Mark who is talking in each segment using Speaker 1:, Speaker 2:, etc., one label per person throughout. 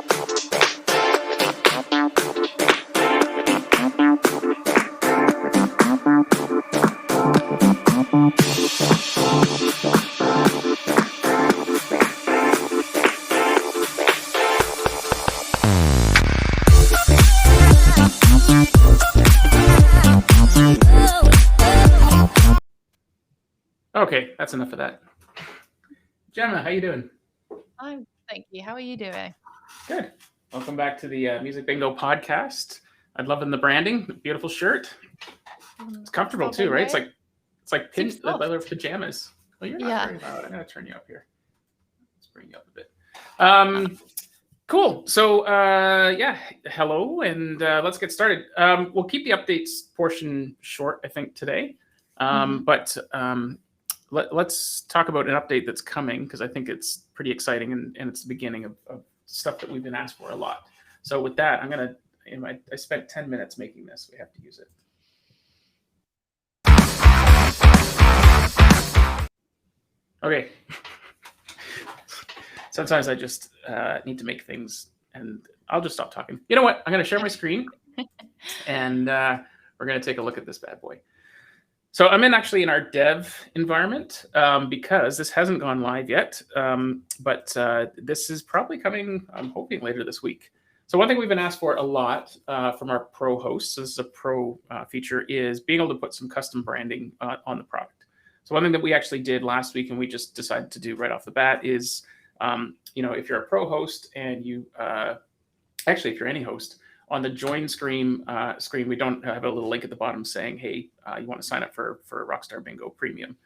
Speaker 1: Okay, that's enough of that. Gemma, how you doing?
Speaker 2: Thank you. How are you doing?
Speaker 1: Good. Welcome back to the Music Bingo podcast. I'm loving the branding, the beautiful shirt. It's comfortable too, right? It's like pin leather pajamas. Well, you're not very loud. I'm gonna turn you up here. Let's bring you up a bit. Cool. So hello, and let's get started. We'll keep the updates portion short, I think, today. But let's talk about an update that's coming, because I think it's pretty exciting, and it's the beginning of stuff that we've been asked for a lot. So with that, I spent 10 minutes making this. We have to use it. Okay. Sometimes I just need to make things, and I'll just stop talking. You know what? I'm going to share my screen, and we're going to take a look at this bad boy. So I'm actually in our dev environment because this hasn't gone live yet, but this is probably coming, I'm hoping, later this week. So one thing we've been asked for a lot from our pro hosts, so this is a pro feature, is being able to put some custom branding on the product. So one thing that we actually did last week, and we just decided to do right off the bat, is if you're a pro host and you actually, if you're any host, on the join screen, we don't have a little link at the bottom saying, hey, you want to sign up for Rockstar Bingo Premium.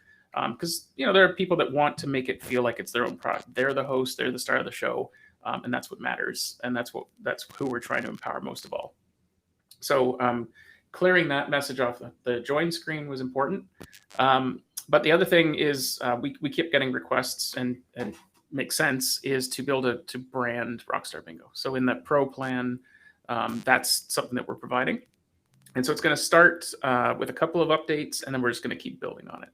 Speaker 1: Because there are people that want to make it feel like it's their own product. They're the host, they're the star of the show, and that's what matters. And that's who we're trying to empower most of all. So clearing that message off the join screen was important. But the other thing is we keep getting requests, and makes sense, is to be able to brand Rockstar Bingo. So in that pro plan, that's something that we're providing. And so it's going to start with a couple of updates, and then we're just going to keep building on it.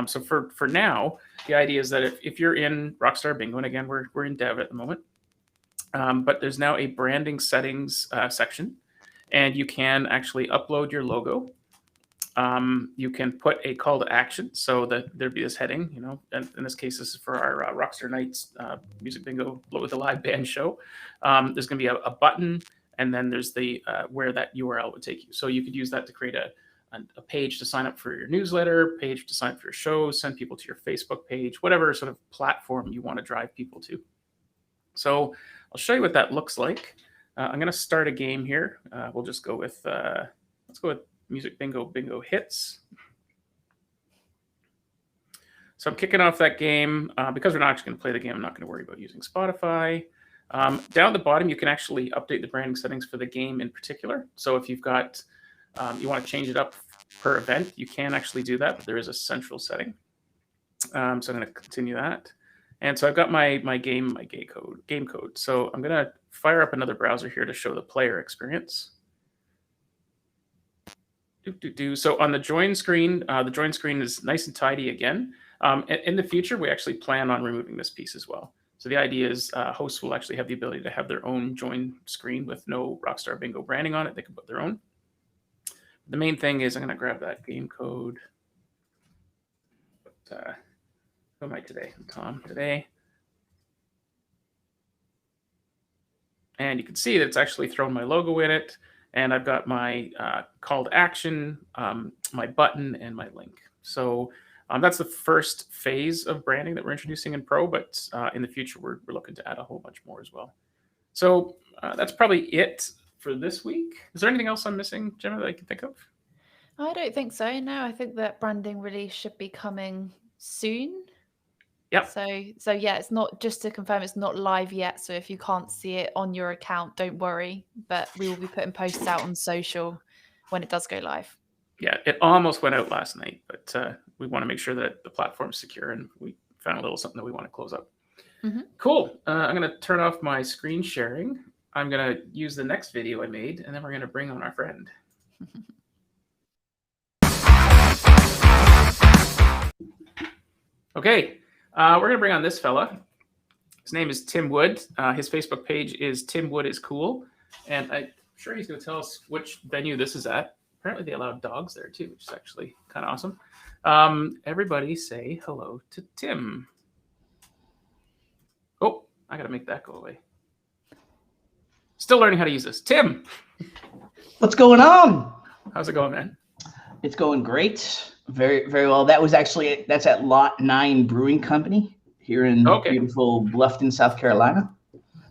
Speaker 1: So for now, the idea is that if you're in Rockstar Bingo, and again, we're in dev at the moment, but there's now a branding settings section, and you can actually upload your logo. You can put a call to action, so that there'd be this heading, and in this case, this is for our Rockstar Nights Music Bingo with a live band show. There's going to be a button, and then there's the where that URL would take you. So you could use that to create a page to sign up for your newsletter, page to sign up for your show, send people to your Facebook page, whatever sort of platform you want to drive people to. So I'll show you what that looks like. I'm going to start a game here. We'll just go with, let's go with Music Bingo Hits. So I'm kicking off that game. Because we're not actually going to play the game, I'm not going to worry about using Spotify. Down at the bottom, you can actually update the branding settings for the game in particular. So if you've got, you want to change it up per event, you can actually do that, but there is a central setting. So I'm going to continue that. And so I've got my game code. So I'm going to fire up another browser here to show the player experience. So on the join screen is nice and tidy again. In the future, we actually plan on removing this piece as well. So the idea is hosts will actually have the ability to have their own join screen with no Rockstar Bingo branding on it. They can put their own. The main thing is I'm going to grab that game code. But, who am I today? I'm Tom today. And you can see that it's actually thrown my logo in it. And I've got my call to action, my button, and my link. So that's the first phase of branding that we're introducing in Pro, but in the future, we're looking to add a whole bunch more as well. So that's probably it for this week. Is there anything else I'm missing, Gemma, that I can think of?
Speaker 2: I don't think so. No, I think that branding release should be coming soon.
Speaker 1: Yep.
Speaker 2: So yeah, it's not, just to confirm, it's not live yet. So if you can't see it on your account, don't worry. But we will be putting posts out on social when it does go live.
Speaker 1: Yeah, it almost went out last night, but we want to make sure that the platform's secure, and we found a little something that we want to close up.
Speaker 2: Mm-hmm.
Speaker 1: Cool. I'm going to turn off my screen sharing. I'm going to use the next video I made, and then we're going to bring on our friend. Okay, we're going to bring on this fella. His name is Tim Wood. His Facebook page is Tim Wood is Cool. And I'm sure he's going to tell us which venue this is at. Apparently they allowed dogs there too, which is actually kind of awesome. Everybody say hello to Tim. Oh, I got to make that go away. Still learning how to use this. Tim.
Speaker 3: What's going on?
Speaker 1: How's it going, man?
Speaker 3: It's going great. Very, very well. That's at Lot 9 Brewing Company here in beautiful Bluffton, South Carolina.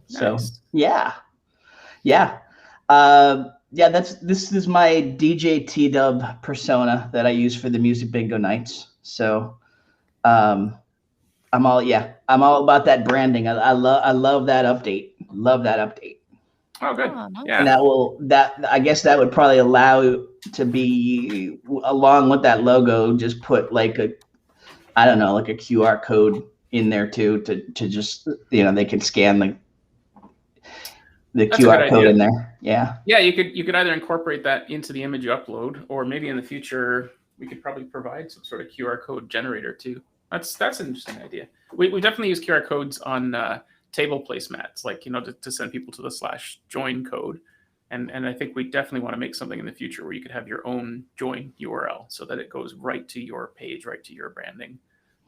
Speaker 3: So
Speaker 1: Nice.
Speaker 3: yeah. This is my DJ T Dubb persona that I use for the music bingo nights. So I'm all about that branding. I love that update. Love that update.
Speaker 1: Oh, good.
Speaker 2: Oh, nice.
Speaker 1: Yeah.
Speaker 3: And I guess that would probably allow to be, along with that logo, just put like a QR code in there too, to just, they can scan the
Speaker 1: That's a
Speaker 3: QR
Speaker 1: good
Speaker 3: code
Speaker 1: idea.
Speaker 3: in there. Yeah.
Speaker 1: Yeah, you could either incorporate that into the image you upload, or maybe in the future we could probably provide some sort of QR code generator too. That's an interesting idea. We definitely use QR codes on table placemats, like to send people to the /join code, and I think we definitely want to make something in the future where you could have your own join URL so that it goes right to your page, right to your branding.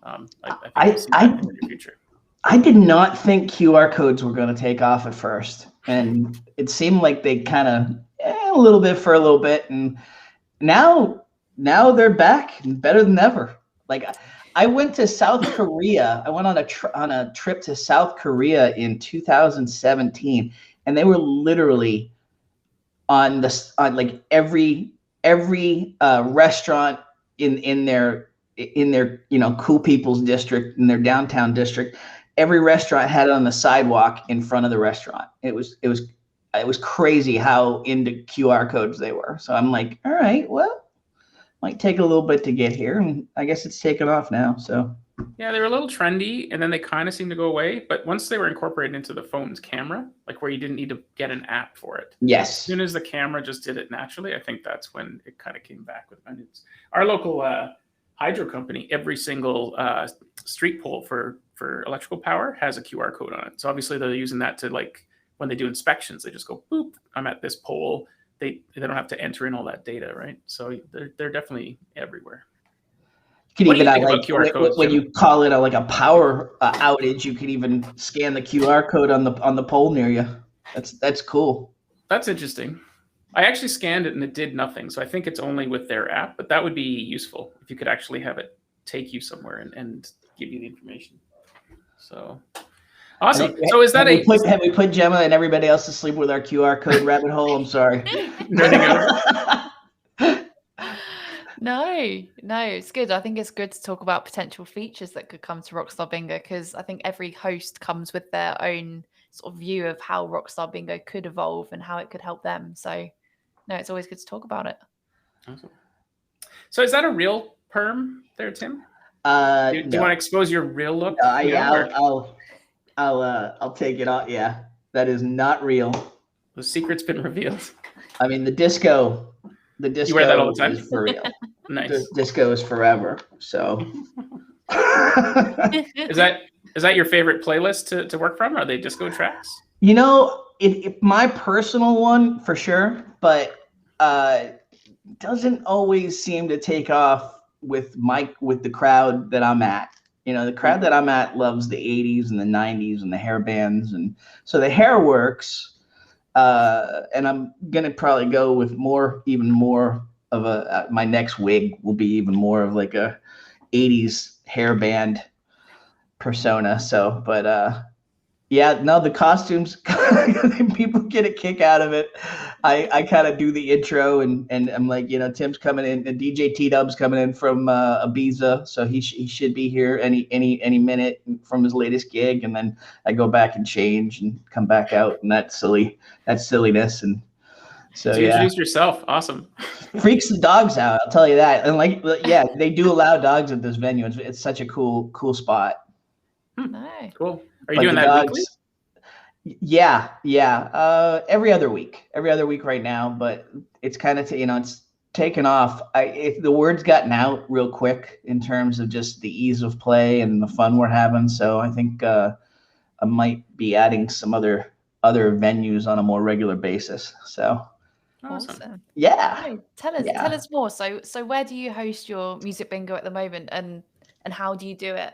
Speaker 1: I think we'll see that in the near future.
Speaker 3: I did not think QR codes were going to take off at first, and it seemed like they kind of a little bit, and now they're back and better than ever. Like I went to South Korea. I went on a trip to South Korea in 2017, and they were literally on like every restaurant in their cool people's district, in their downtown district. Every restaurant had it on the sidewalk in front of the restaurant. It was crazy how into QR codes they were. So I'm like, all right, well, might take a little bit to get here, and I guess it's taken off now. So
Speaker 1: yeah, they were a little trendy, and then they kind of seemed to go away. But once they were incorporated into the phone's camera, like where you didn't need to get an app for it.
Speaker 3: yes,
Speaker 1: As soon as the camera just did it naturally, I think that's when it kind of came back with vengeance. Our local hydro company, every single street pole for electrical power has a QR code on it. So obviously they're using that to, like, when they do inspections, they just go, boop, I'm at this pole. They don't have to enter in all that data, right? So they're definitely everywhere.
Speaker 3: you could
Speaker 1: What do you
Speaker 3: even
Speaker 1: think about QR codes,
Speaker 3: when
Speaker 1: Gemma?
Speaker 3: you call it a power outage, you could even scan the QR code on the pole near you. That's cool.
Speaker 1: That's interesting. I actually scanned it and it did nothing. So I think it's only with their app, but that would be useful if you could actually have it take you somewhere and give you the information. So awesome. So is that
Speaker 3: have we put Gemma and everybody else to sleep with our QR code rabbit hole? I'm sorry.
Speaker 2: No, it's good. I think it's good to talk about potential features that could come to Rockstar Bingo, because I think every host comes with their own sort of view of how Rockstar Bingo could evolve and how it could help them. So no, it's always good to talk about it.
Speaker 1: Awesome. So is that a real perm there, Tim? Do you want to expose your real look?
Speaker 3: I'll take it off. Yeah, that is not real.
Speaker 1: The secret's been revealed.
Speaker 3: I mean, the disco
Speaker 1: You wear that all the time?
Speaker 3: is for real.
Speaker 1: Nice.
Speaker 3: The disco is forever. So
Speaker 1: Is that your favorite playlist to work from? Are they disco tracks?
Speaker 3: It my personal one for sure, but doesn't always seem to take off with the crowd that I'm at. The crowd that I'm at loves the 80s and the 90s and the hair bands, and so the hair works. And I'm gonna probably go with even more of my next wig will be even more of like a 80s hair band persona. So, but the costumes, people get a kick out of it. I kind of do the intro and I'm like, Tim's coming in, and DJ T Dubb's coming in from Ibiza, so he should be here any minute from his latest gig, and then I go back and change and come back out, and that's silliness. And so
Speaker 1: you introduce yourself. Awesome.
Speaker 3: Freaks the dogs out, I'll tell you that. And they do allow dogs at this venue. It's such a cool spot.
Speaker 2: No.
Speaker 1: Cool. Are you doing that weekly?
Speaker 3: Yeah. Every other week right now, but it's kind of, it's taken off. If the word's gotten out real quick in terms of just the ease of play and the fun we're having. So I think I might be adding some other venues on a more regular basis. So
Speaker 2: awesome.
Speaker 3: Yeah.
Speaker 2: No, tell us more. So where do you host your music bingo at the moment, and how do you do it?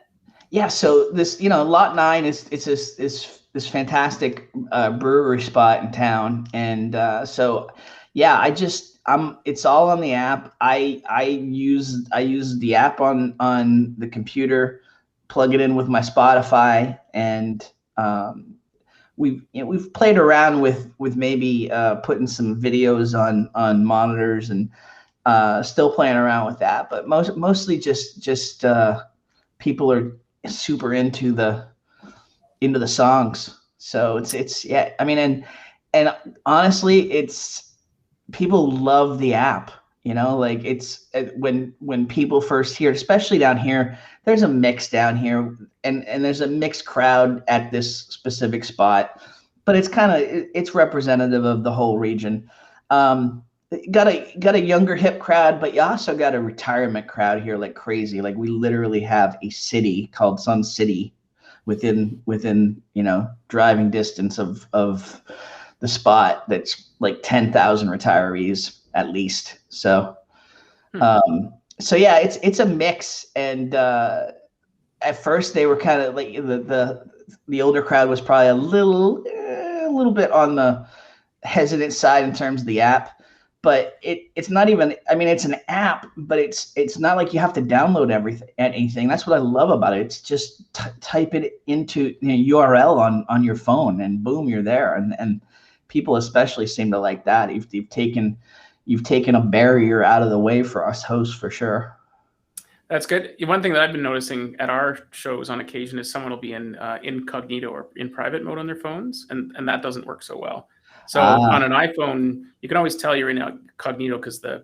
Speaker 3: Yeah, so this, Lot 9 is this fantastic brewery spot in town, and so yeah, it's all on the app. I use the app on the computer, plug it in with my Spotify, and we've played around with maybe putting some videos on monitors, and still playing around with that, but mostly just people are super into the songs. So it's yeah, I mean, and honestly, it's people love the app, like it's when people first hear it, especially down here, there's a mix down here, and there's a mixed crowd at this specific spot, but it's representative of the whole region. Got a younger hip crowd, but you also got a retirement crowd here like crazy. Like we literally have a city called Sun City within driving distance of the spot, that's like 10,000 retirees at least. So so yeah, it's a mix, and at first they were kind of like the older crowd was probably a little bit on the hesitant side in terms of the app. But it's not even, I mean, it's an app, but it's not like you have to download anything. That's what I love about it. It's just type it into URL on your phone, and boom, you're there. And people especially seem to like that. You've taken a barrier out of the way for us hosts, for sure.
Speaker 1: That's good. One thing that I've been noticing at our shows on occasion is someone will be in incognito or in private mode on their phones, and that doesn't work so well. So on an iPhone, you can always tell you're in incognito because the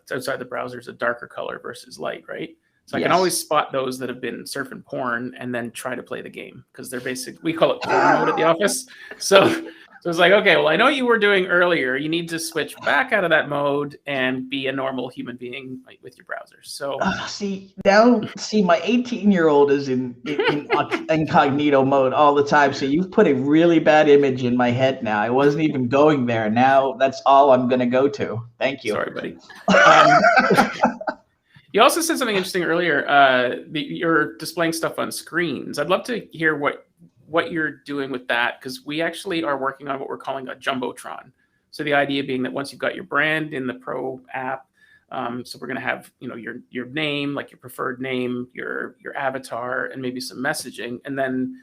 Speaker 1: outside the browser is a darker color versus light, right? So I can always spot those that have been surfing porn and then try to play the game, because they're we call it porn mode at the office. So it's like, okay, well, I know you were doing earlier. You need to switch back out of that mode and be a normal human being with your browser. So
Speaker 3: my 18-year-old is in incognito mode all the time. So you've put a really bad image in my head now. I wasn't even going there. Now that's all I'm going to go to. Thank you.
Speaker 1: Sorry, buddy. You also said something interesting earlier. You're displaying stuff on screens. I'd love to hear what you're doing with that, because we actually are working on what we're calling a jumbotron. So the idea being that once you've got your brand in the Pro app, so we're going to have your name, like your preferred name, your avatar, and maybe some messaging, and then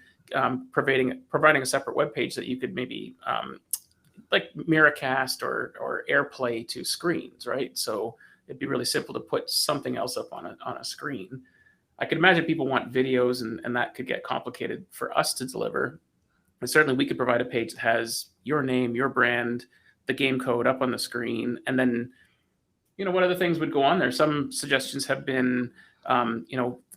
Speaker 1: providing a separate web page that you could maybe like Miracast or AirPlay to screens, right? So it'd be really simple to put something else up on a screen. I could imagine people want videos, and that could get complicated for us to deliver. And certainly we could provide a page that has your name, your brand, the game code up on the screen. And then, what other things would go on there? Some suggestions have been,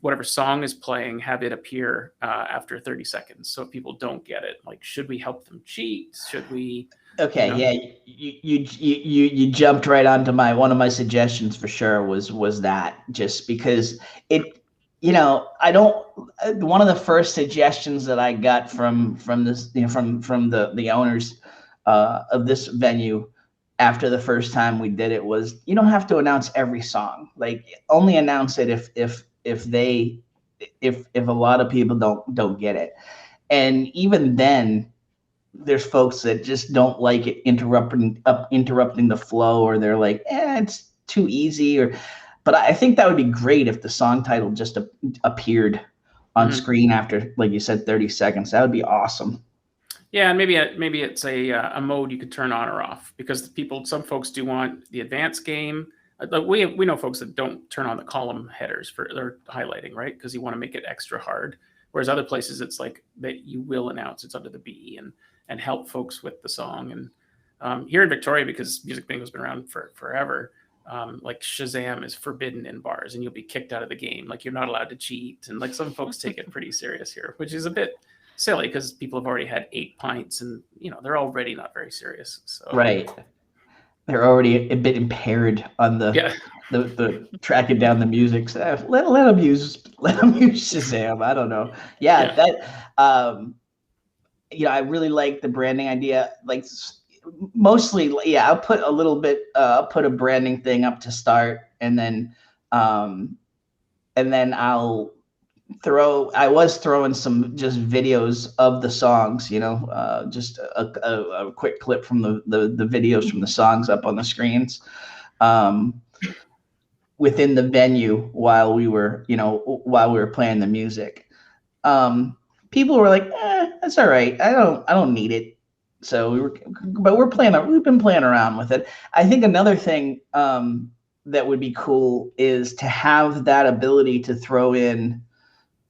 Speaker 1: whatever song is playing, have it appear after 30 seconds. So if people don't get it, like, should we help them cheat? Should we?
Speaker 3: Okay, yeah, you jumped right onto one of my suggestions for sure was that, just because I don't. One of the first suggestions that I got from this, from the owners of this venue after the first time we did it was, you don't have to announce every song. Like, only announce it if a lot of people don't get it. And even then, there's folks that just don't like it interrupting the flow, or they're like, it's too easy, but I think that would be great if the song title just appeared on screen after, like you said, 30 seconds. That would be awesome.
Speaker 1: Yeah, and maybe it's a mode you could turn on or off, because some folks do want the advanced game. We know folks that don't turn on the column headers for their highlighting, right? Because you want to make it extra hard. Whereas other places, it's like that you will announce it's under the B and help folks with the song. And here in Victoria, because Music Bingo's been around for forever, like Shazam is forbidden in bars, and you'll be kicked out of the game. Like, you're not allowed to cheat. And like, some folks take it pretty serious here, which is a bit silly, because people have already had 8 pints, and they're already not very serious. So
Speaker 3: right, they're already a bit impaired on the tracking down the music. So let them use Shazam. I don't know. Yeah, that I really like the branding idea. Like mostly, yeah, I'll put a little bit, I'll put a branding thing up to start, and then I'll I was throwing some just videos of the songs, just a quick clip from the videos from the songs up on the screens within the venue while we were playing the music. People were like, that's all right. I don't need it. So we've been playing around with it. I think another thing that would be cool is to have that ability to throw in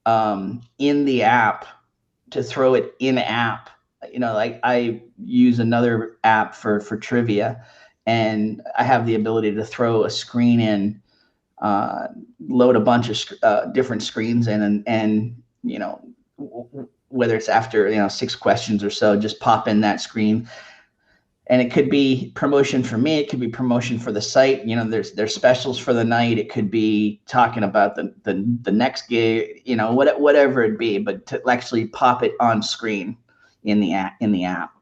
Speaker 3: the app, to throw it in app. Like I use another app for trivia, and I have the ability to throw a screen in, load a bunch of different screens in, and whether it's after 6 questions or so, just pop in that screen. And it could be promotion for me. It could be promotion for the site. There's specials for the night. It could be talking about the next gig. Whatever it be, but to actually pop it on screen in the app.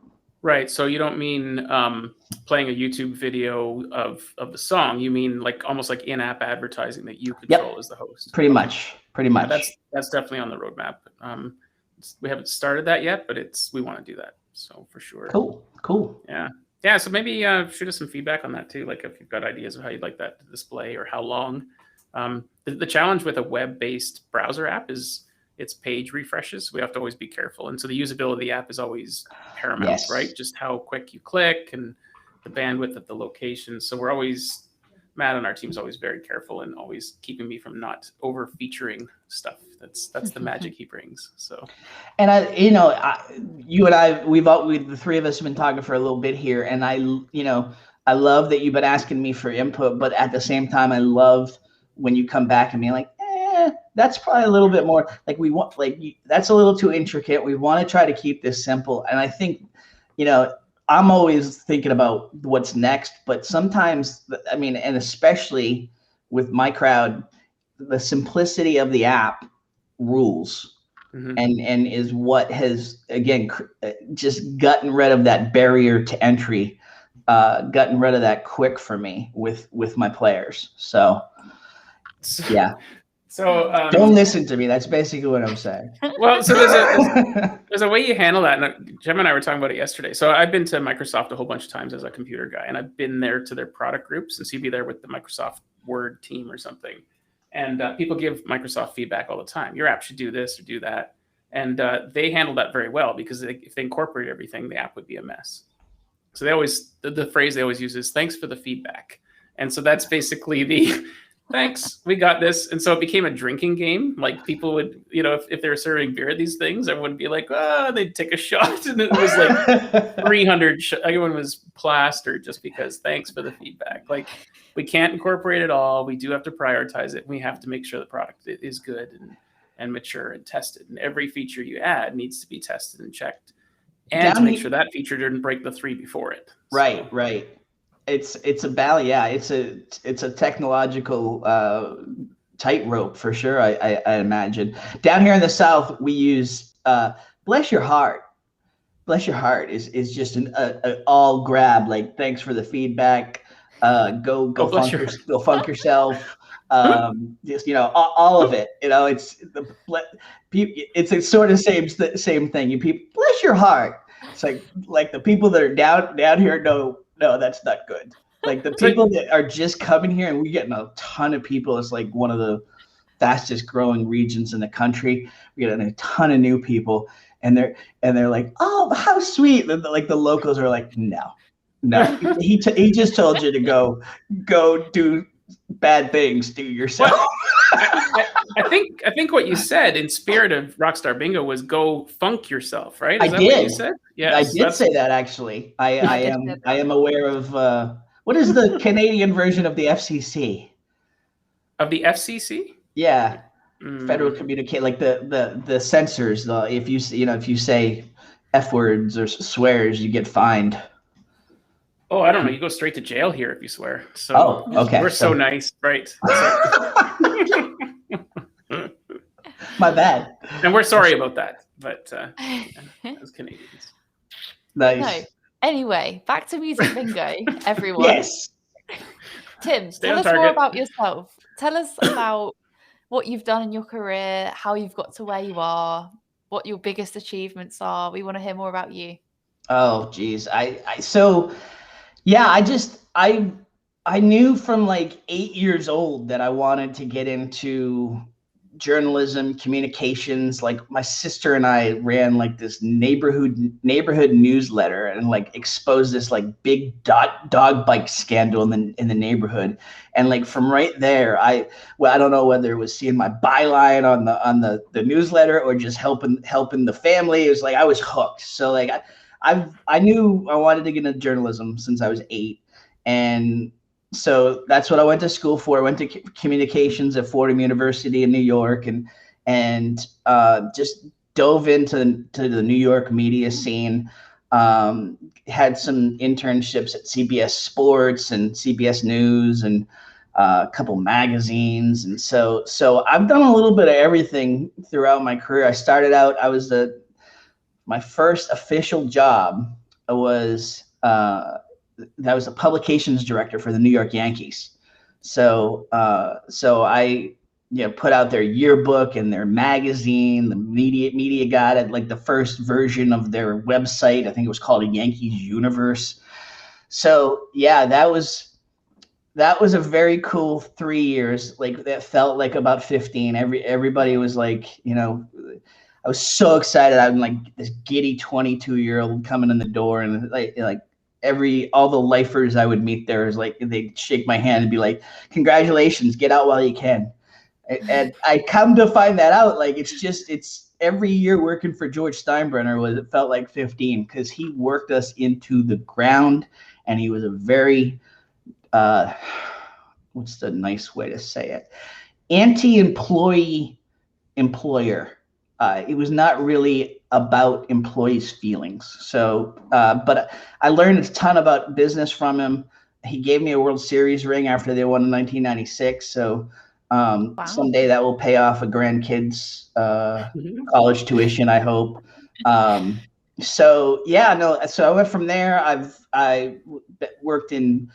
Speaker 1: Right. So you don't mean playing a YouTube video of the song. You mean like almost like in-app advertising that you control as the host.
Speaker 3: Pretty much.
Speaker 1: Yeah, that's definitely on the roadmap. We haven't started that yet, but we want to do that. So for sure.
Speaker 3: Cool.
Speaker 1: Yeah. So maybe shoot us some feedback on that too. Like if you've got ideas of how you'd like that to display or how long. The challenge with a web-based browser app is its page refreshes. We have to always be careful. And so the usability of the app is always paramount, right? Just how quick you click and the bandwidth at the location. So Matt on our team is always very careful and always keeping me from not over featuring stuff. That's the magic he brings. So,
Speaker 3: and you and I, the three of us have been talking for a little bit here, and I love that you've been asking me for input, but at the same time, I love when you come back and be like, that's probably a little bit more that's a little too intricate. We want to try to keep this simple. And I think, I'm always thinking about what's next, but sometimes, and especially with my crowd, the simplicity of the app rules. Mm-hmm. and is what has, again, just gotten rid of that barrier to entry, gotten rid of that quick for me with my players. So yeah.
Speaker 1: So
Speaker 3: don't listen to me. That's basically what I'm saying.
Speaker 1: Well, so there's a way you handle that. And Gemma and I were talking about it yesterday. So I've been to Microsoft a whole bunch of times as a computer guy, and I've been there to their product groups, and so you'd be there with the Microsoft Word team or something. And people give Microsoft feedback all the time. Your app should do this or do that. And they handle that very well, because if they incorporate everything, the app would be a mess. So they always, the phrase they always use is thanks for the feedback. And so that's basically the thanks, we got this. And so it became a drinking game. Like people would, if they were serving beer at these things, everyone would be like, they'd take a shot. And it was like 300, everyone was plastered just because thanks for the feedback. Like we can't incorporate it all. We do have to prioritize it. We have to make sure the product is good and mature and tested. And every feature you add needs to be tested and checked. And to make sure that feature didn't break the 3 before it.
Speaker 3: Right. It's a balance. Yeah, it's a technological tightrope for sure. I imagine down here in the South we use bless your heart. Bless your heart is just an all grab, like thanks for the feedback. Go funk yourself. Just all of it. It's a sort of same thing. You people bless your heart. It's like the people that are down here know. No, that's not good. Like the people that are just coming here, and we're getting a ton of people. It's like one of the fastest growing regions in the country. We're getting a ton of new people, and they're like, oh, how sweet. Like the locals are like, no. He just told you to go do bad things to yourself.
Speaker 1: Well, I think what you said in spirit of Rockstar Bingo was go funk yourself, right? Is that what you said?
Speaker 3: Yeah, I did say that actually. I am aware of what is the Canadian version of the FCC?
Speaker 1: Of the FCC?
Speaker 3: Yeah, Federal Communicate, like the censors. If you say F words or swears, you get fined.
Speaker 1: Oh, I don't know. You go straight to jail here if you swear. So
Speaker 3: okay.
Speaker 1: We're so nice, right?
Speaker 3: My bad.
Speaker 1: And we're sorry about that. but as Canadians.
Speaker 3: Nice.
Speaker 2: No. Anyway, back to music bingo, everyone.
Speaker 3: Yes.
Speaker 2: Tim,
Speaker 1: Stay
Speaker 2: tell
Speaker 1: on
Speaker 2: us more
Speaker 1: target.
Speaker 2: about yourself. Tell us about what you've done in your career, how you've got to where you are, what your biggest achievements are. We want to hear more about you.
Speaker 3: Oh, geez. So yeah, I knew from like 8 years old that I wanted to get into journalism, communications. Like my sister and I ran like this neighborhood newsletter and like exposed this like big dog bite scandal in the neighborhood. And like from right there, I don't know whether it was seeing my byline on the newsletter or just helping the family. It was like I was hooked. So like I knew I wanted to get into journalism since I was 8, and so that's what I went to school for. I went to communications at Fordham University in New York, and just dove into the New York media scene. Had some internships at CBS Sports and CBS News and a couple magazines, and so I've done a little bit of everything throughout my career. I started out, my first official job was that was a publications director for the New York Yankees. So I put out their yearbook and their magazine, the media guide, at like the first version of their website. I think it was called a Yankees Universe. So yeah, that was a very cool 3 years. Like that felt like about 15. Everybody was like, I was so excited. I'm like this giddy 22-year-old coming in the door, and like all the lifers I would meet there is like they'd shake my hand and be like, "Congratulations, get out while you can." And I come to find that out, like it's every year working for George Steinbrenner it felt like 15, because he worked us into the ground, and he was a very what's the nice way to say it? Anti-employee employer. It was not really about employees' feelings. So, but I learned a ton about business from him. He gave me a World Series ring after they won in 1996. So someday that will pay off a grandkid's college tuition, I hope. So yeah, no. So I went from there. I worked in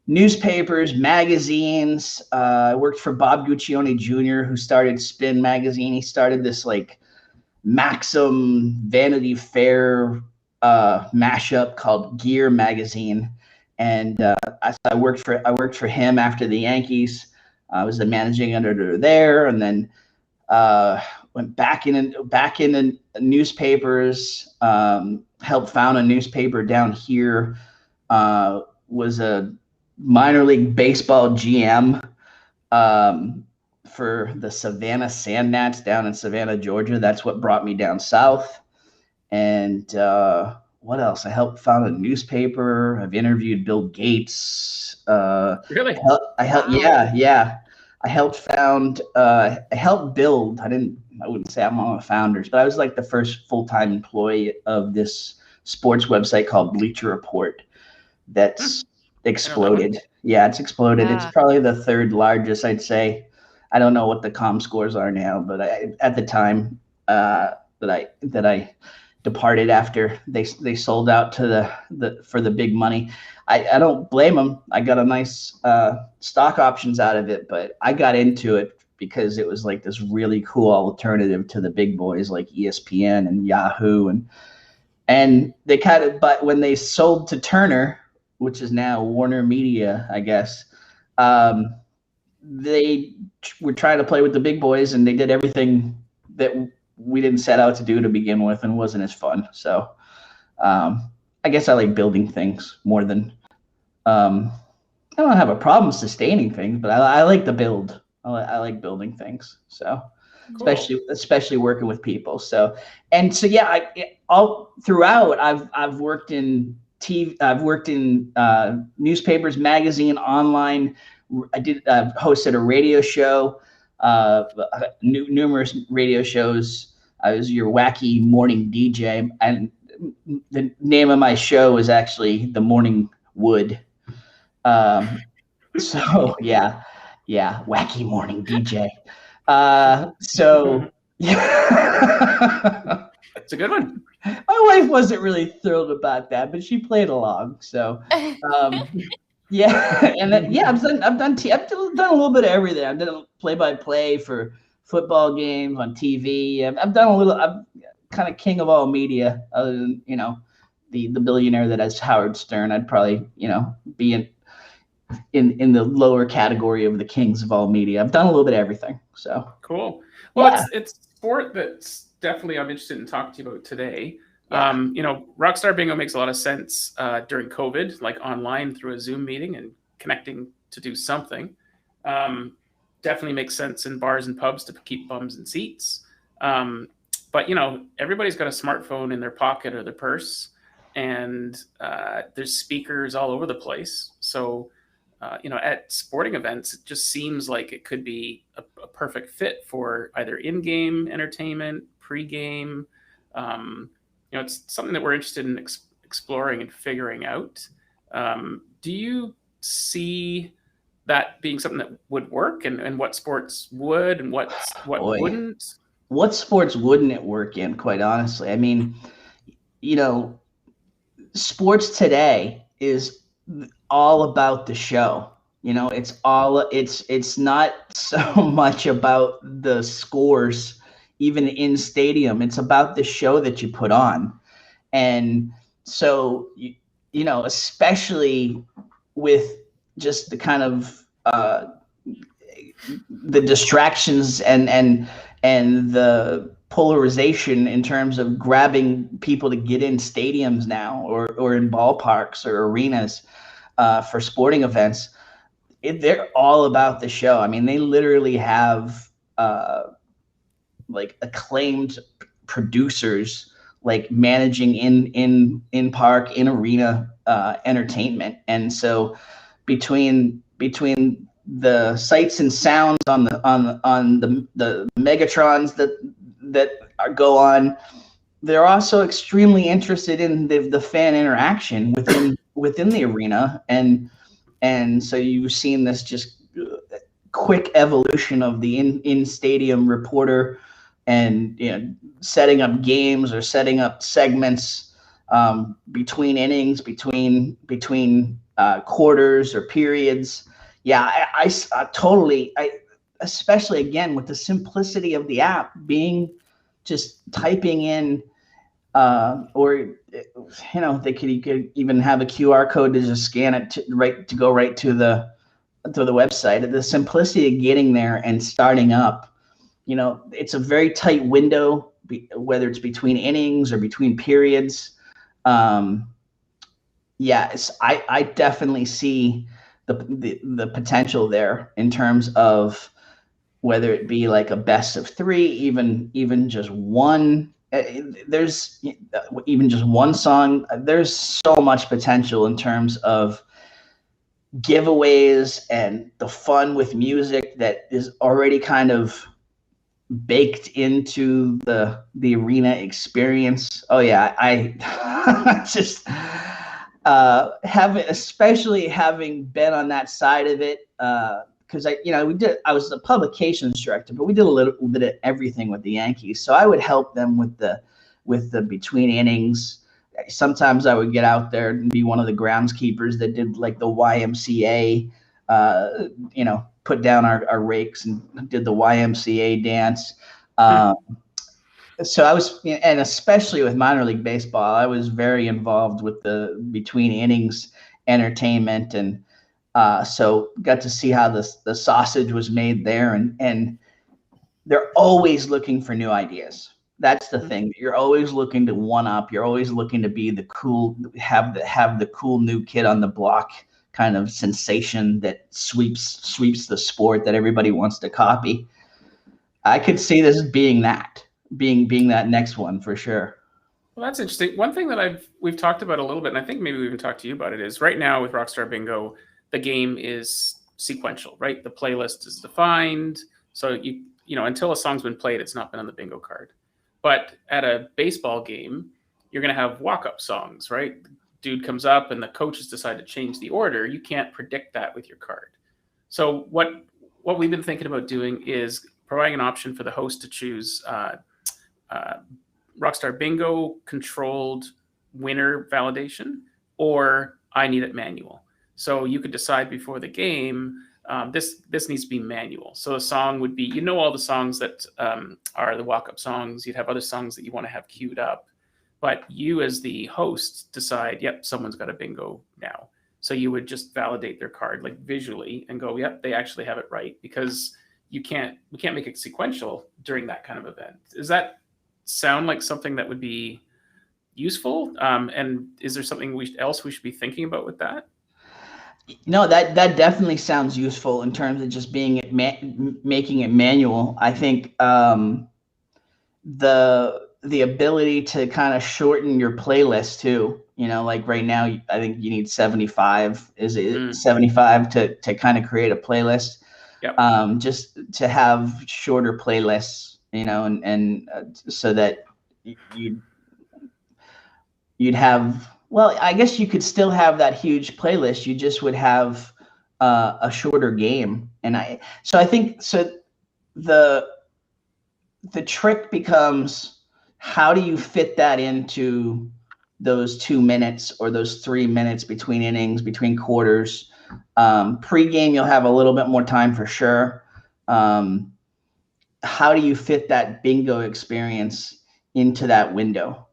Speaker 3: newspapers, magazines. I worked for Bob Guccione Jr., who started Spin magazine. He started this like Maxim Vanity Fair mashup called Gear magazine, and I worked for him after the Yankees. I was the managing editor there, and then went back in newspapers. Helped found a newspaper down here. Was a minor league baseball GM. For the Savannah Sand Gnats down in Savannah, Georgia. That's what brought me down south. And what else? I helped found a newspaper. I've interviewed Bill Gates.
Speaker 1: Really?
Speaker 3: I helped. Yeah. I helped build. I wouldn't say I'm one of the founders, but I was like the first full-time employee of this sports website called Bleacher Report. That's exploded. Yeah, it's exploded.
Speaker 2: Yeah.
Speaker 3: It's probably the third largest, I'd say. I don't know what the comm scores are now, but at the time that I departed after they sold out to for the big money. I don't blame them. I got a nice stock options out of it, but I got into it because it was like this really cool alternative to the big boys like ESPN and Yahoo, and they but when they sold to Turner, which is now Warner Media, I guess, they were trying to play with the big boys, and they did everything that we didn't set out to do to begin with, and wasn't as fun. So I guess I like building things more than I don't have a problem sustaining things, but I like to build. I like building things. So cool. especially working with people. So yeah, all throughout I've worked in TV. I've worked in newspapers, magazine, online. I hosted a radio show, numerous radio shows. I was your wacky morning DJ, and the name of my show is actually The Morning Wood. So yeah, wacky morning DJ. So yeah.
Speaker 1: It's a good one.
Speaker 3: My wife wasn't really thrilled about that, but she played along. So, yeah, and then, yeah, I've done a little bit of everything. I've done play-by-play for football games on TV. I've done a little. I'm kind of king of all media, other than the billionaire that is Howard Stern. I'd probably be in the lower category of the kings of all media. I've done a little bit of everything. So
Speaker 1: cool. Well,
Speaker 3: yeah.
Speaker 1: it's sport that's definitely I'm interested in talking to you about today.
Speaker 3: Yeah.
Speaker 1: Rockstar Bingo makes a lot of sense during COVID, like online through a Zoom meeting and connecting to do something. Definitely makes sense in bars and pubs to keep bums in seats. But everybody's got a smartphone in their pocket or their purse, and there's speakers all over the place. So at sporting events, it just seems like it could be a perfect fit for either in-game entertainment, pre-game. It's something that we're interested in exploring and figuring out. Do you see that being something that would work, and what sports would and what
Speaker 3: Boy.
Speaker 1: wouldn't?
Speaker 3: What sports wouldn't it work in, quite honestly? I mean, sports today is all about the show. It's not so much about the scores, even in stadium. It's about the show that you put on. And so, especially with just the kind of the distractions and the polarization in terms of grabbing people to get in stadiums now or in ballparks or arenas for sporting events, they're all about the show. I mean, they literally have like acclaimed producers like managing in park, in arena entertainment. And so between the sights and sounds on the Megatrons that go on, they're also extremely interested in the fan interaction within the arena, and so you've seen this just quick evolution of the in stadium reporter, and setting up games or setting up segments between innings, between quarters or periods. Yeah, I totally, especially again with the simplicity of the app, being just typing in, or you could even have a QR code to just scan it to go right to the website. The simplicity of getting there and starting up, it's a very tight window, whether it's between innings or between periods. I definitely see the potential there in terms of whether it be like a best of three, even just one. There's even just one song. There's so much potential in terms of giveaways and the fun with music that is already kind of baked into the arena experience. Oh yeah, I just especially having been on that side of it, because I was the publications director, but we did a little bit of everything with the Yankees. So I would help them with the between innings. Sometimes I would get out there and be one of the groundskeepers that did like the YMCA, put down our rakes and did the YMCA dance. So I was, and especially with minor league baseball, I was very involved with the between innings entertainment, and so got to see how the sausage was made there, and they're always looking for new ideas. That's the thing. You're always looking to one up. You're always looking to be the cool, have the cool new kid on the block kind of sensation that sweeps the sport that everybody wants to copy. I could see this being that next one for sure.
Speaker 1: Well, that's interesting. One thing that we've talked about a little bit, and I think maybe we even talked to you about it, is right now with Rockstar Bingo, the game is sequential, right? The playlist is defined. So until a song's been played, it's not been on the bingo card. But at a baseball game, you're going to have walk-up songs, right? Dude comes up and the coaches decide to change the order. You can't predict that with your card. So what we've been thinking about doing is providing an option for the host to choose Rockstar Bingo controlled winner validation, or I need it manual. So you could decide before the game, this needs to be manual. So a song would be, all the songs that are the walk-up songs. You'd have other songs that you want to have queued up. But you as the host decide, yep, someone's got a bingo now. So you would just validate their card like visually and go, yep, they actually have it right, because we can't make it sequential during that kind of event. Does that sound like something that would be useful? And is there something else we should be thinking about with that?
Speaker 3: No, that definitely sounds useful in terms of just being making it manual. I think the ability to kind of shorten your playlist too. Like right now, I think you need 75. Is it 75 to kind of create a playlist?
Speaker 1: Yep.
Speaker 3: Just to have shorter playlists, and so that you'd have. Well, I guess you could still have that huge playlist. You just would have a shorter game, and I think the trick becomes, how do you fit that into those 2 minutes or those 3 minutes between innings, between quarters? Pre-game, you'll have a little bit more time for sure. How do you fit that bingo experience into that window?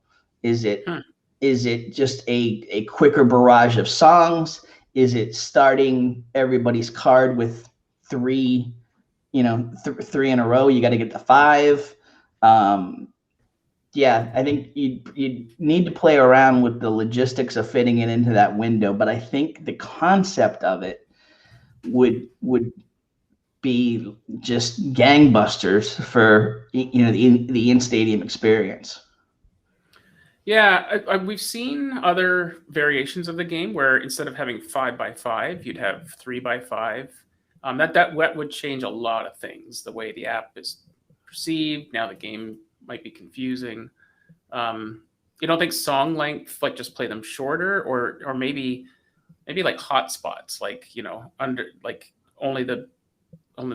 Speaker 3: Is it just a quicker barrage of songs? Is it starting everybody's card with three in a row? You got to get the 5. Yeah, I think you need to play around with the logistics of fitting it into that window. But I think the concept of it would be just gangbusters for the in-stadium experience.
Speaker 1: Yeah, we've seen other variations of the game where instead of having 5x5, you'd have 3x5. That would change a lot of things. The way the app is perceived now, the game might be confusing. You don't think song length, like just play them shorter, or maybe like hotspots, like under like only the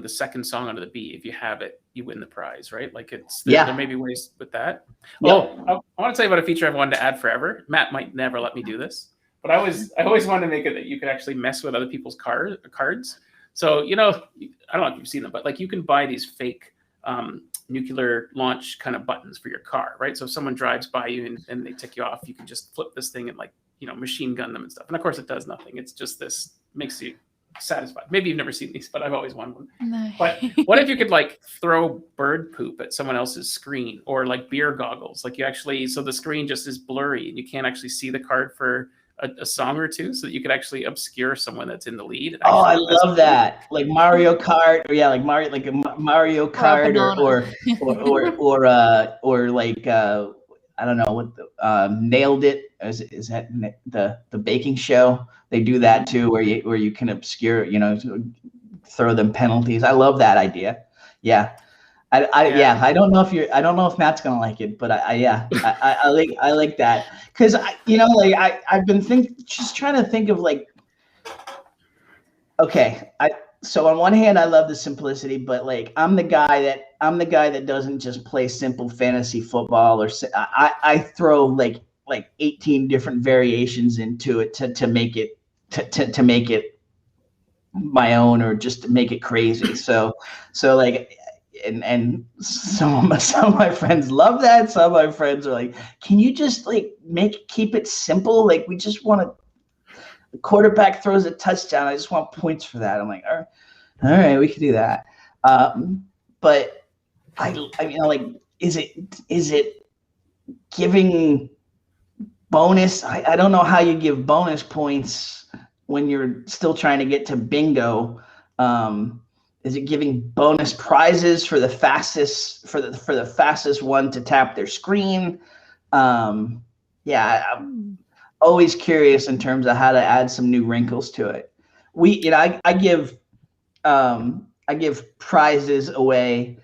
Speaker 1: second song under the beat. If you have it, you win the prize, right? Like there may be ways with that.
Speaker 3: Yep.
Speaker 1: Oh, I want to tell you about a feacer I've wanted to add forever. Matt might never let me do this, but I always wanted to make it that you could actually mess with other people's cards. So I don't know if you've seen them, but like you can buy these fake nuclear launch kind of buttons for your car, right? So if someone drives by you and they tick you off, you can just flip this thing and machine gun them and stuff. And of course it does nothing. It's just makes you satisfied. Maybe you've never seen these, but I've always wanted one.
Speaker 2: No.
Speaker 1: But what if you could like throw bird poop at someone else's screen, or like beer goggles? Like so the screen just is blurry and you can't actually see the card for a song or two, so that you could actually obscure someone that's in the lead.
Speaker 3: Oh, I love that. Like Mario Kart, or like Mario Kart, or like I don't know what Nailed It is that the baking show? They do that too, where you can obscure, throw them penalties. I love that idea. Yeah. I don't know if Matt's gonna like it, but I like that, because I've been just trying to think of like, okay, so on one hand I love the simplicity, but like I'm the guy that doesn't just play simple fantasy football, or I throw like 18 different variations into it to make it to make it my own, or just to make it crazy. So like. And some of my friends love that. Some of my friends are like, can you just like keep it simple? Like, we just want the quarterback throws a touchdown. I just want points for that. I'm like, all right, we can do that. But like, is it giving bonus? I don't know how you give bonus points when you're still trying to get to bingo. Is it giving bonus prizes for the fastest one to tap their screen? I'm always curious in terms of how to add some new wrinkles to it. I give prizes away.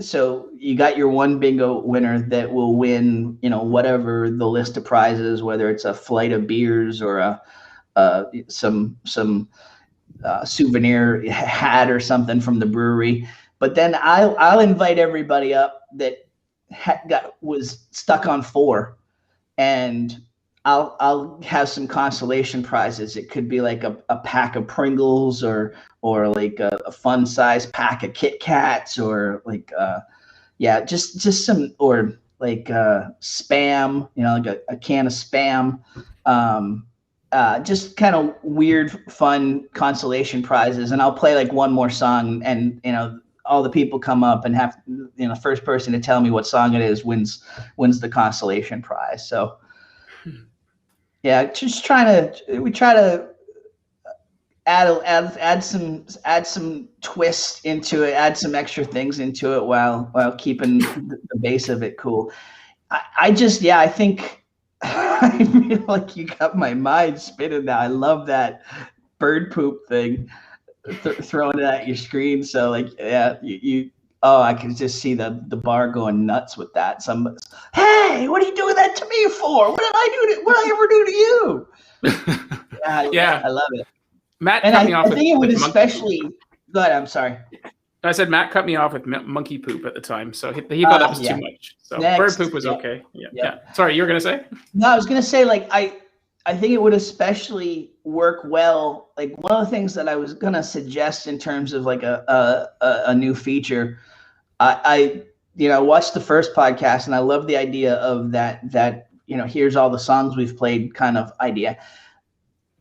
Speaker 3: So you got your one bingo winner that will win, whatever the list of prizes, whether it's a flight of beers or some souvenir hat or something from the brewery. But then I'll invite everybody up that was stuck on 4, and I'll have some consolation prizes. It could be like a pack of Pringles, or like a fun size pack of Kit Kats, or like just some, or like Spam, like a can of Spam. Just kind of weird, fun consolation prizes, and I'll play like one more song, and all the people come up and have, the first person to tell me what song it is wins the consolation prize. So yeah, just we try to add some twist into it, add some extra things into it while keeping the base of it cool. I think I feel like you got my mind spinning now. I love that bird poop thing, throwing it at your screen. So like, yeah, I can just see the bar going nuts with that. Hey, what are you doing that to me for? What did I ever do to you?
Speaker 1: Yeah,
Speaker 3: I love it.
Speaker 1: Matt
Speaker 3: and
Speaker 1: cut me off.
Speaker 3: I think it would especially. Go ahead. I'm sorry.
Speaker 1: I said Matt cut me off with monkey poop at the time, so he thought that was too much. So bird poop was okay. Yeah. Sorry, you were gonna say?
Speaker 3: No, I was gonna say, like, I think it would especially work well. Like, one of the things that I was gonna suggest in terms of like a new feature, I watched the first podcast, and I love the idea of that here's all the songs we've played kind of idea.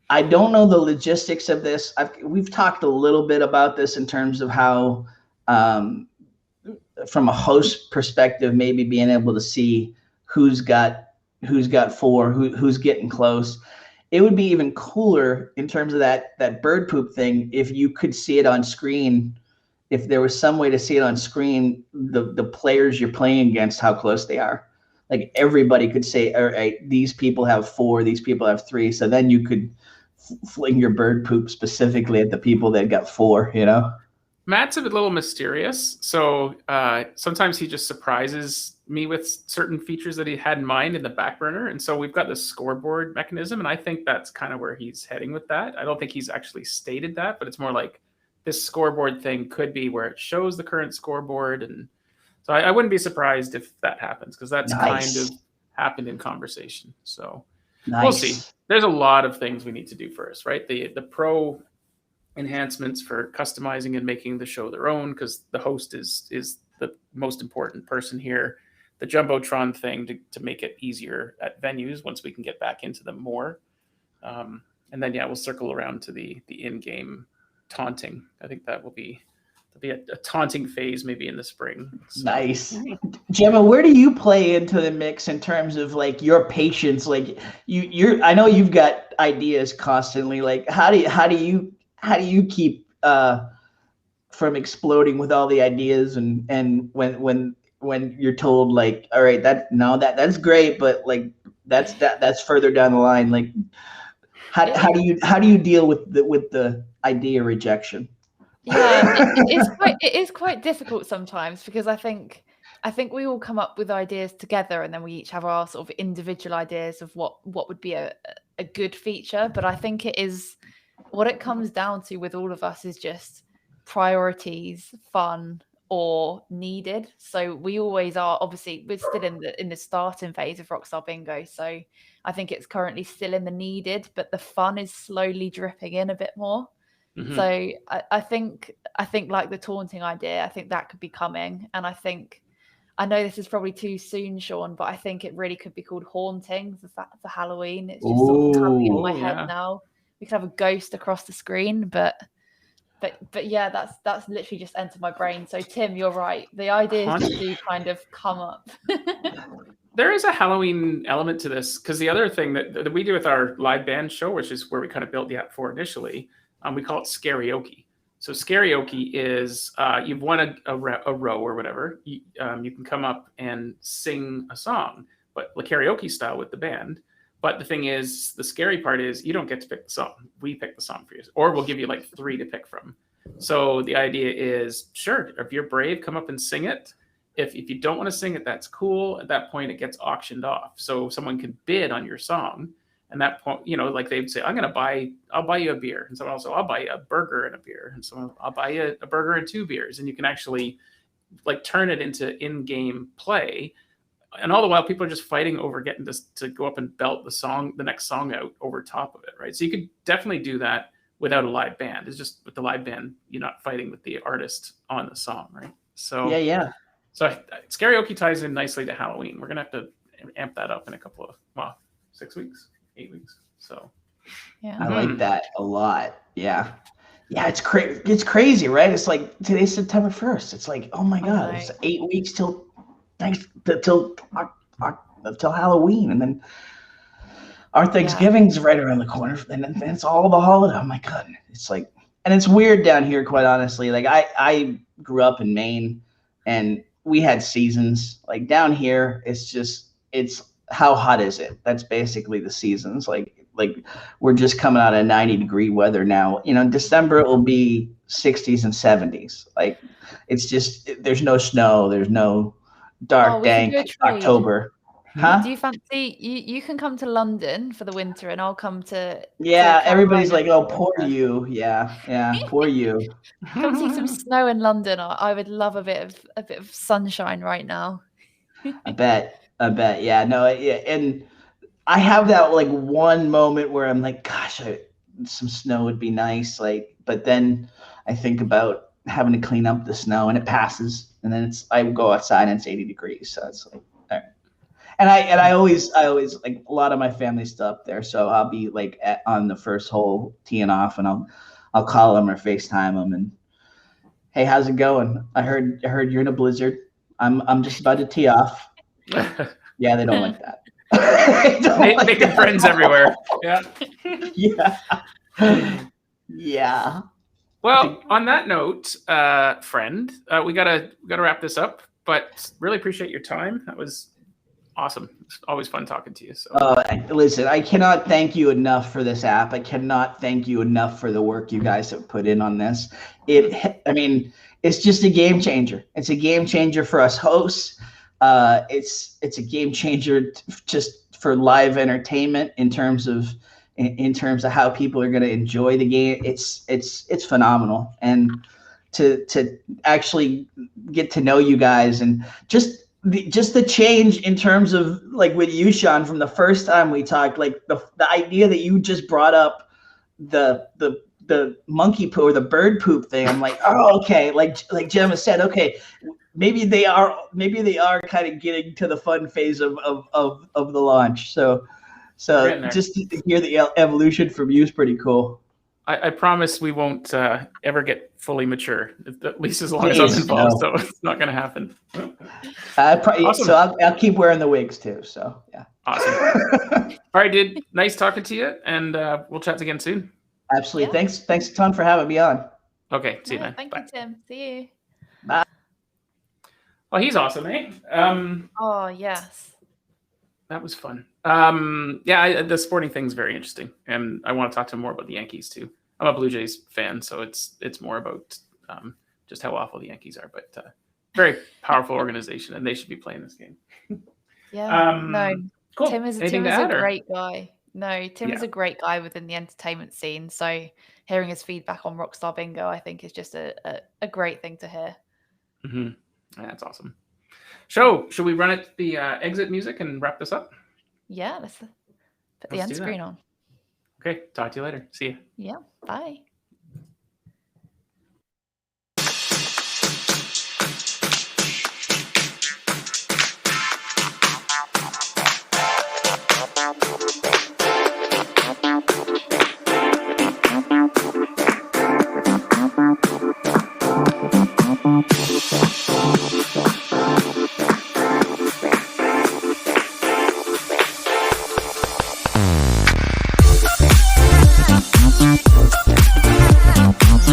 Speaker 3: I don't know the logistics of this. We've talked a little bit about this in terms of how, from a host perspective, maybe being able to see who's got 4, who's getting close. It would be even cooler in terms of that bird poop thing if you could see it on screen. If there was some way to see it on screen, the players you're playing against, how close they are. Like, everybody could say, all right, these people have 4, these people have 3. So then you could fling your bird poop specifically at the people that got 4.
Speaker 1: Matt's a little mysterious, so sometimes he just surprises me with certain features that he had in mind in the back burner, and so we've got this scoreboard mechanism, and I think that's kind of where he's heading with that. I don't think he's actually stated that, but it's more like this scoreboard thing could be where it shows the current scoreboard, and so I wouldn't be surprised if that happens, because that's
Speaker 3: Nice.
Speaker 1: kind of happened in conversation. So
Speaker 3: Nice.
Speaker 1: We'll see. There's a lot of things we need to do first, right? The pro enhancements for customizing and making the show their own, because the host is the most important person here. The Jumbotron thing to make it easier at venues once we can get back into them more. And then, we'll circle around to the in-game taunting. I think that will be a taunting phase maybe in the spring. So.
Speaker 3: Nice. Gemma, where do you play into the mix in terms of like your patience? Like I know you've got ideas constantly. Like, how do you keep from exploding with all the ideas, and when you're told, like, all right, that's great, but like that's further down the line. Like, how do you deal with the idea rejection?
Speaker 2: Yeah, it is quite difficult sometimes, because I think we all come up with ideas together, and then we each have our sort of individual ideas of what would be a good feature. But I think it is, what it comes down to with all of us is just priorities, fun or needed. So we always are, obviously we're still in the starting phase of Rockstar Bingo, so I think it's currently still in the needed, but the fun is slowly dripping in a bit more. Mm-hmm. So I think like the taunting idea, I think that could be coming. And I know this is probably too soon, Sean, but I think it really could be called haunting for Halloween. It's just sort of coming in my head now. We could have a ghost across the screen, but yeah, that's literally just entered my brain. So Tim, you're right. The ideas just do kind of come up.
Speaker 1: There is a Halloween element to this, because the other thing that we do with our live band show, which is where we kind of built the app for initially, we call it Scarioke. So Scarioke is you've won a row or whatever. You can come up and sing a song, but like karaoke style with the band. But the thing is, the scary part is you don't get to pick the song. We pick the song for you, or we'll give you like 3 to pick from. So the idea is, sure, if you're brave, come up and sing it. If you don't want to sing it, that's cool. At that point, it gets auctioned off. So someone can bid on your song. And that point, like they'd say, I'll buy you a beer. And someone else, I'll buy you a burger and a beer. And someone, I'll buy you a burger and 2 beers. And you can actually like turn it into in-game play. And all the while, people are just fighting over getting this to go up and belt the next song out over top of it, right? So you could definitely do that without a live band. It's just with the live band, you're not fighting with the artist on the song, right? So So karaoke ties in nicely to Halloween. We're gonna have to amp that up in a couple of 6 weeks, 8 weeks. So
Speaker 2: yeah,
Speaker 3: I like that a lot. Yeah, it's crazy. It's crazy, right? It's like today's September 1st. It's like, oh my God, it's 8 weeks till Halloween, and then our Thanksgiving's right around the corner, and then it's all the holiday. Oh my God, it's like, and it's weird down here, quite honestly. Like I grew up in Maine, and we had seasons. Like down here, it's how hot is it? That's basically the seasons. Like we're just coming out of 90-degree weather now. You know, in December it will be 60s and 70s. Like it's just, there's no snow, there's no dark, dank October.
Speaker 2: Do you fancy you can come to London for the winter, and I'll come to
Speaker 3: everybody's like, oh, poor you. Yeah, poor you.
Speaker 2: Come see some snow in London. I would love a bit of sunshine right now.
Speaker 3: I bet. Yeah, no, yeah, and I have that like one moment where I'm like, gosh, some snow would be nice. Like, but then I think about having to clean up the snow, and it passes, and then I go outside and it's 80 degrees. So it's like, all right. And I always like, a lot of my family's still up there, so I'll be like on the first hole teeing off, and I'll call them or FaceTime them, and hey, how's it going? I heard you're in a blizzard. I'm just about to tee off. Yeah, they don't like that.
Speaker 1: Making friends everywhere.
Speaker 3: Yeah.
Speaker 1: Well, on that note, friend, we gotta wrap this up. But really appreciate your time. That was awesome. It's always fun talking to you. So
Speaker 3: listen, I cannot thank you enough for this app. I cannot thank you enough for the work you guys have put in on this. It's just a game changer. It's a game changer for us hosts. It's a game changer just for live entertainment in terms of how people are going to enjoy the game. It's phenomenal, and to actually get to know you guys, and just the change in terms of like with you, Sean, from the first time we talked, like the idea that you just brought up the monkey poo or the bird poop thing. I'm like, oh, okay. Like Gemma said, okay, maybe they are kind of getting to the fun phase of the launch. So just to hear the evolution from you is pretty cool.
Speaker 1: I promise we won't ever get fully mature, at least as long as I'm involved. No. So it's not going to happen.
Speaker 3: Awesome. So I'll keep wearing the wigs too. So yeah.
Speaker 1: Awesome. All right, dude. Nice talking to you, and we'll chat again soon.
Speaker 3: Absolutely. Yeah. Thanks a ton for having me on.
Speaker 1: Okay. See you, man.
Speaker 2: Thank you, Tim. See you.
Speaker 3: Bye.
Speaker 1: Well, he's awesome, eh?
Speaker 2: Oh, yes.
Speaker 1: That was fun. The sporting thing's very interesting, and I want to talk to him more about the Yankees too. I'm a Blue Jays fan, so it's more about just how awful the Yankees are, but very powerful organization, and they should be playing this game.
Speaker 2: No,
Speaker 1: cool.
Speaker 2: Tim is a great guy. No, Tim is a great guy within the entertainment scene. So hearing his feedback on Rockstar Bingo, I think, is just a great thing to hear.
Speaker 1: Mm-hmm. That's awesome. Should we run it the exit music and wrap this up?
Speaker 2: Yeah, let's put the end screen on.
Speaker 1: Okay, talk to you later. See you.
Speaker 2: Yeah, bye.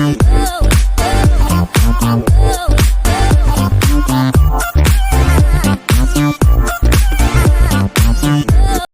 Speaker 4: Yeah.